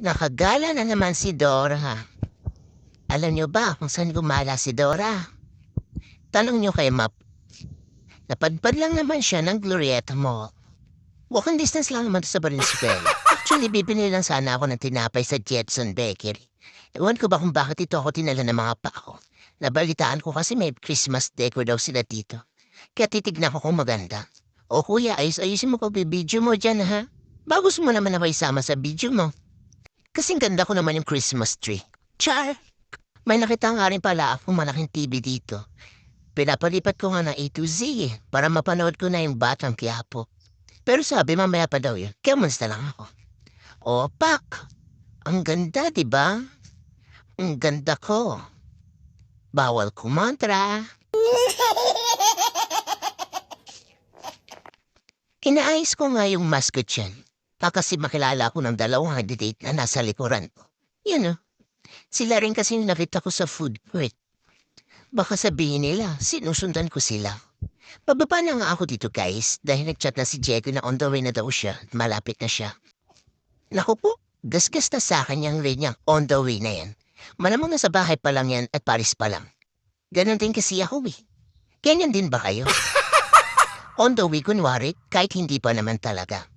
Nakagala na naman si Dora. Alam niyo ba kung saan gumala si Dora? Tanong niyo kay Map. Napadpad lang naman siya ng Glorieta Mall. Walking distance lang naman to sa Valenzuela. Actually, bibili lang sana ako ng tinapay sa Jetson Bakery. Ewan ko ba kung bakit ito ako tinala ng mga pao. Nabalitaan ko kasi may Christmas decor daw sila dito. Kaya titignan ko kung maganda. O kuya, ayusin mo pagbibideo mo dyan ha. Bago mo naman ako isama sa video mo. Kasing ganda ko naman yung Christmas tree. Char! May nakita nga rin pala akong malaking TV dito. Pinapalipat ko nga na A to Z para mapanood ko na yung Batang Quiapo. Pero sabi mamaya pa daw yun, kaya monster lang ako. Opak! Ang ganda, diba? Ang ganda ko. Bawal kumontra. Inaayos ko nga yung mascot yan. Kasi makilala ko ng dalawang date na nasa likuran ko. Yun o. Sila rin kasi yung nakita ko sa food court. Baka sabihin nila, sinusundan ko sila. Pababa na nga ako dito guys dahil nagchat na si Diego na on the way na daw siya at malapit na siya. Naku po, gasgas na sa akin yung rin niyang on the way na yan. Malamang nasa bahay pa lang yan at Paris pa lang. Ganon din kasi ako eh. Ganyan din ba kayo? On the way kunwari kahit hindi pa naman talaga.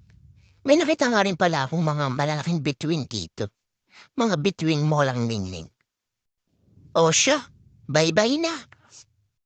May nakita nga rin pala akong mga malalaking bituin dito. Mga bituin mo lang ningning. O siya, bye-bye na.